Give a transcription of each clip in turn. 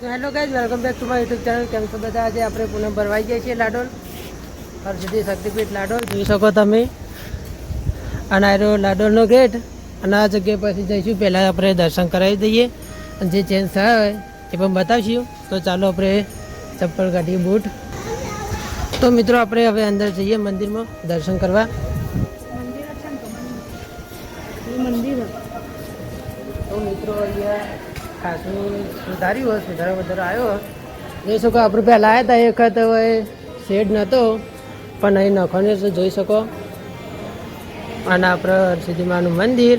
તો hello guys, welcome back to my YouTube channel. કેમ છો બધા? આજે આપણે પૂનમ ભરવાઈ જઈએ છીએ લાડોલ, હરસિદ્ધિ શક્તિપીઠ લાડોલ જોઈ શકો તમે. અને આ રહ્યો લાડોલનો ગેટ. અને આ જગ્યા પરથી જઈશું. પહેલાં આપણે દર્શન કરાવી દઈએ અને જે ચેન્જ થયા હોય એ પણ બતાવીશું. તો ચાલો આપણે ચપ્પલ કાઢીએ, બૂટ. તો મિત્રો આપણે હવે અંદર જઈએ મંદિરમાં દર્શન કરવા. તો મિત્રો અહીંયા ખાસું સુધાર્યું હોય, સુધારો વધારો આવ્યો હોય. જોઈ શકો આપણે પહેલાં આવ્યા હતા એ વખત હવે શેડ નહોતો, પણ અહીં નખોને તો જોઈ શકો. અને આપણે હરસિદ્ધિ માનું મંદિર.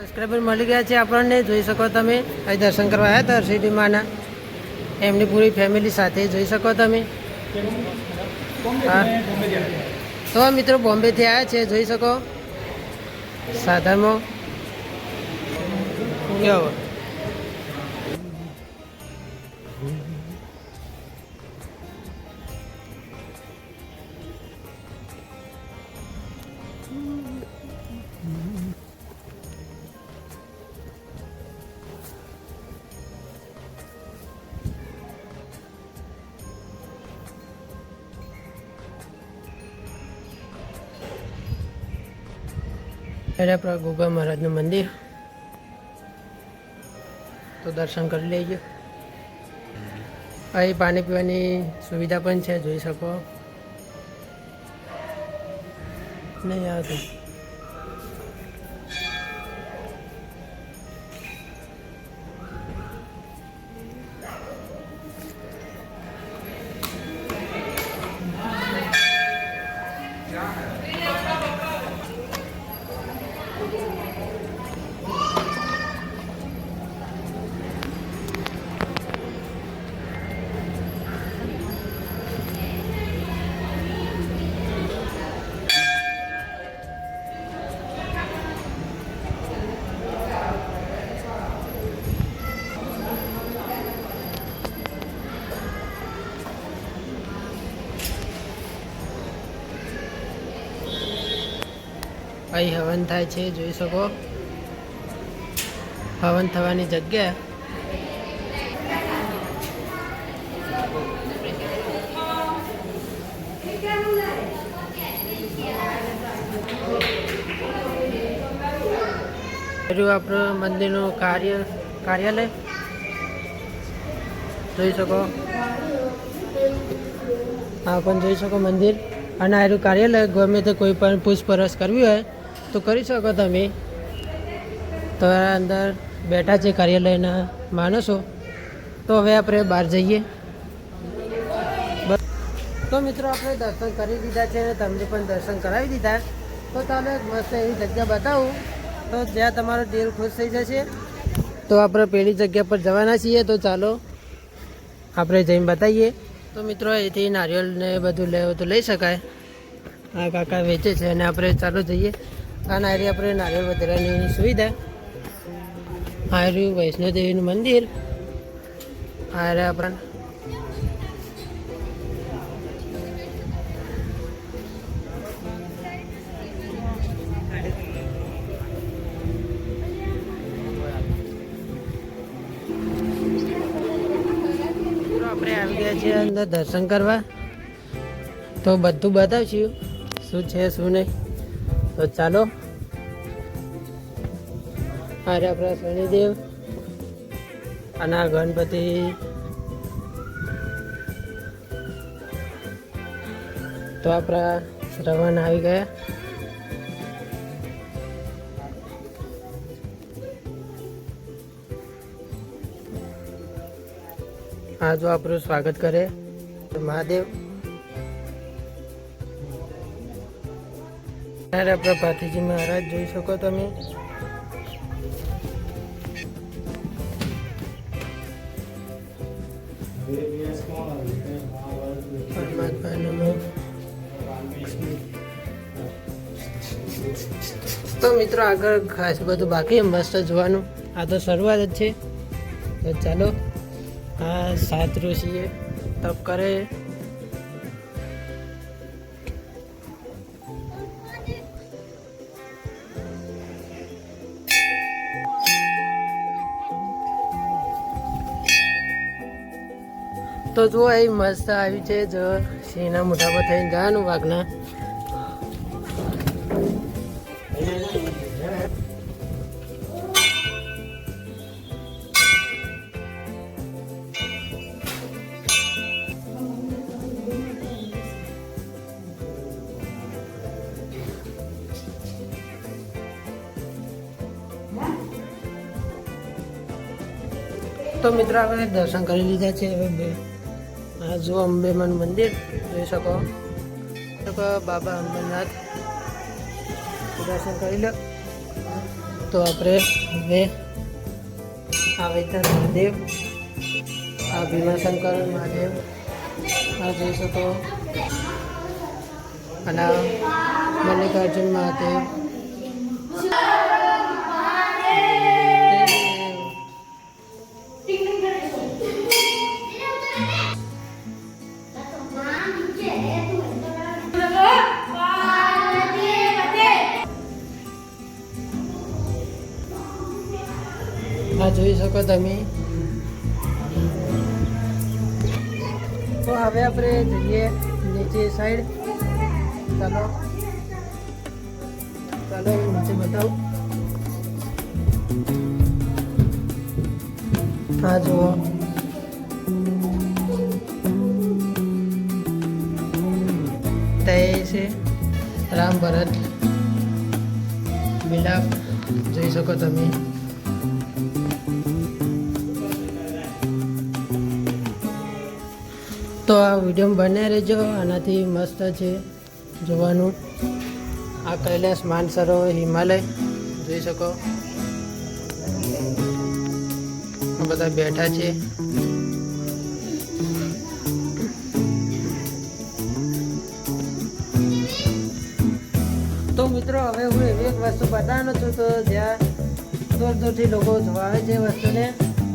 સબસ્ક્રાઈબર મળી ગયા છે આપણને, જોઈ શકો તમે. અહીં દર્શન કરવા આવ્યા હતા હરસિદ્ધિ માના, એમની પૂરી ફેમિલી સાથે જોઈ શકો તમે. હા, તો મિત્રો બોમ્બેથી આવ્યા છે, જોઈ શકો. સાધનમાં કેવો એટલે આપણા ગોગા મહારાજનું મંદિર. તો દર્શન કરી લેજો. અહીં પાણી પીવાની સુવિધા પણ છે, જોઈ શકો. નહીં આવતું. અહીં હવન થાય છે, જોઈ શકો. હવન થવાની જગ્યા. આપણું મંદિરનું કાર્યાલય જોઈ શકો. આ પણ જોઈ શકો મંદિર. અને આનું કાર્યાલય ગમે તે કોઈ પણ પૂછપરછ કરવી હોય તો કરી શકો તમે. તો અંદર બેઠા છે કાર્યાલયના માણસો. તો હવે આપણે બહાર જઈએ. તો મિત્રો આપણે દર્શન કરી દીધા છે અને તમને પણ દર્શન કરાવી દીધા. તો ચાલો એક મસ્ત એવી જગ્યા બતાવું તો જ્યાં તમારો દિલ ખુશ થઈ જશે. તો આપણે પેલી જગ્યા પર જવાના છીએ. તો ચાલો આપણે જઈને બતાવીએ. તો મિત્રો અહીંથી નારિયેળ ને બધું લેવું તો લઈ શકાય. આ કાકા વેચે છે અને આપણે ચાલો જઈએ. આ નારી આપણે નારિયેળ વધારાની સુવિધા. આ રહ્યું વૈષ્ણોદેવીનું મંદિર. આ રહ્યા આપણા આપણે આવી ગયા છીએ અંદર દર્શન કરવા. તો બધું બતાવશું શું છે શું નહીં. તો ચાલો. અરે આપણા શનિદેવ અને આ ગણપતિ. તો આપણા રવાના આવી ગયા. આ જો આપણું સ્વાગત કરે મહાદેવ. આપણા પાથીજી મહારાજ જોઈ શકો તમે. તો મિત્રો આગળ ખાસ બધું બાકી મસ્ત જોવાનું. આ તો શરૂઆત જ છે. તો ચાલો, આ 7 ઋષિએ તપ કરે. તો જુઓ એ મસ્ત આવી છે. જો સિંહના મોઢામાં થઈને જવાનું વાઘના. તો મિત્રો આપણે દર્શન કરી લીધા છે. હવે આ જો અંબેમાનું મંદિર જોઈ શકો. બાબા અંબરનાથ દર્શન કરી લો. તો આપણે હવે આવેતા મહાદેવ, આ ભીમાશંકર મહાદેવ આ જોઈ શકો. અને મલ્લિકાર્જુન મહાદેવ. આ જોઈ શકો તમે. તો હવે આપણે જઈએ નીચે સાઈડ. ચાલો ચાલો નીચે બતાવું. આ જુઓ, તે છે રામ ભરત વિલાપ જોઈ શકો તમે. તો આ વિડીયો બને રહેજો, આનાથી મસ્ત છે જોવાનું. આ કૈલાસ માનસરોવર હિમાલય જોઈ શકો. આ બધા બેઠા છે. તો મિત્રો હવે હું એવી એક વસ્તુ બતાવવાનો છું. તો જ્યાં દૂર દૂરથી લોકો જોવા આવે છે વસ્તુને.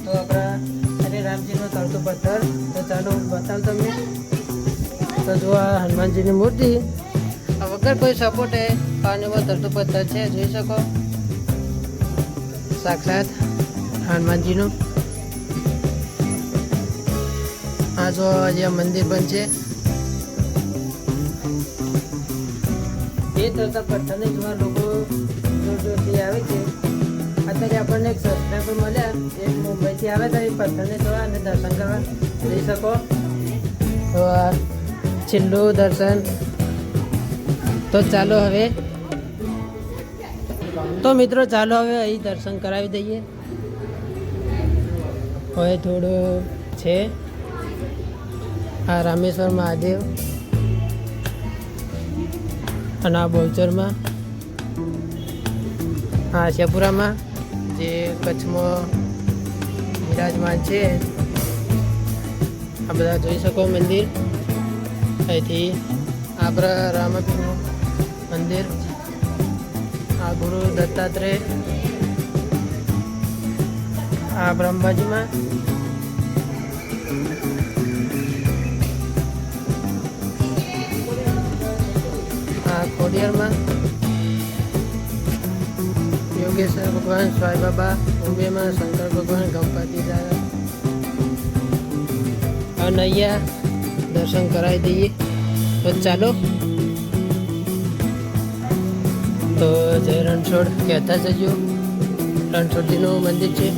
તો આપણા રામજીનો તળતો પથ્થર. તો ચાલો હું બતાવું તમને. તો જો આ હનુમાનજીની મૂર્તિ વગર કોઈ સપોર્ટે પાણીમાં તળતો પથ્થર છે જોઈ શકો. સાક્ષાત હનુમાનજીનું. આ જો અહીંયા મંદિર પણ છે. એ તળતા પથ્થરને જોવા લોકો દૂર દૂરથી આવે છે. અત્યારે આપણને એક સબસ્ક્રાઈબર મળ્યા, એક મુંબઈથી આવે તો એ પથ્થરને જોવા અને દર્શન કરવા જઈ શકો. તો આ છેલ્લું દર્શન. તો ચાલો હવે, તો મિત્રો ચાલો હવે અહીં દર્શન કરાવી દઈએ. હવે થોડું છે આ રામેશ્વર મહાદેવ અને આ બોલચરમાં, આ આશાપુરામાં જે કચ્છમાં બિરાજમાન છે. આ બધા જોઈ શકો મંદિર. અહીંથી આપણા રામપીરનું મંદિર. આ ગુરુ દત્તાત્રેય. આ બ્રહ્માજીમાં. આ ખોડિયારમાં યોગેશ્વર ભગવાન, સ્વાઈ બાબા, મુંબઈમાં શંકર ભગવાન, ગણપતિ દાદા. અનૈયા દર્શન કરાવી દઈએ. તો ચાલો. તો જય રણછોડ કહેતા જજો. રણછોડજીનું મંદિર છે.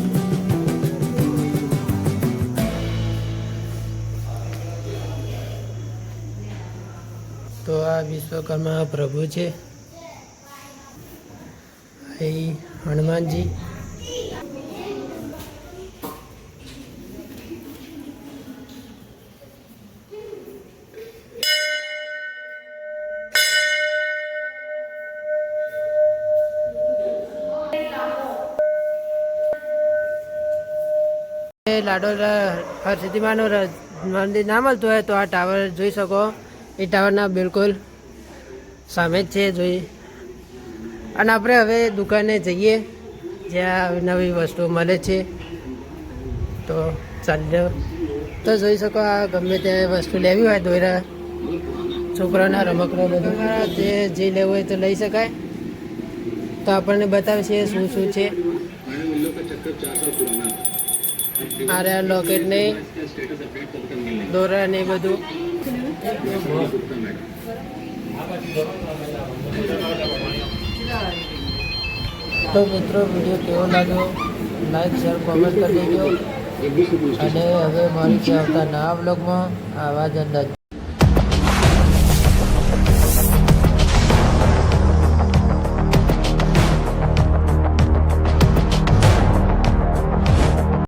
તો આ વિશ્વકર્મા પ્રભુ છે, અહીં હનુમાનજી, લાડોલા હરસિદ્ધિમાનું મંદિર ના મળતું હોય તો આ ટાવર જોઈ શકો. એ ટાવરના બિલકુલ સામે જ છે જોઈ. અને આપણે હવે દુકાને જઈએ જ્યાં નવી વસ્તુઓ મળે છે. તો ચાલ્યો તો જોઈ શકો આ ગમે તે વસ્તુ લેવી હોય દોરા છોકરાના રમકડા બધું તે જે લેવું હોય તો લઈ શકાય. તો આપણને બતાવે છે શું શું છે. અરે લોકેટ નહીં દોરા ને બધું. તો મિત્રો વિડીયો કેવો લાગ્યો લાઈક શેર કોમેન્ટ કરી દેજો. અને હવે મારી છે આવતા નવા બ્લોગમાં આવા જ અંદાજ.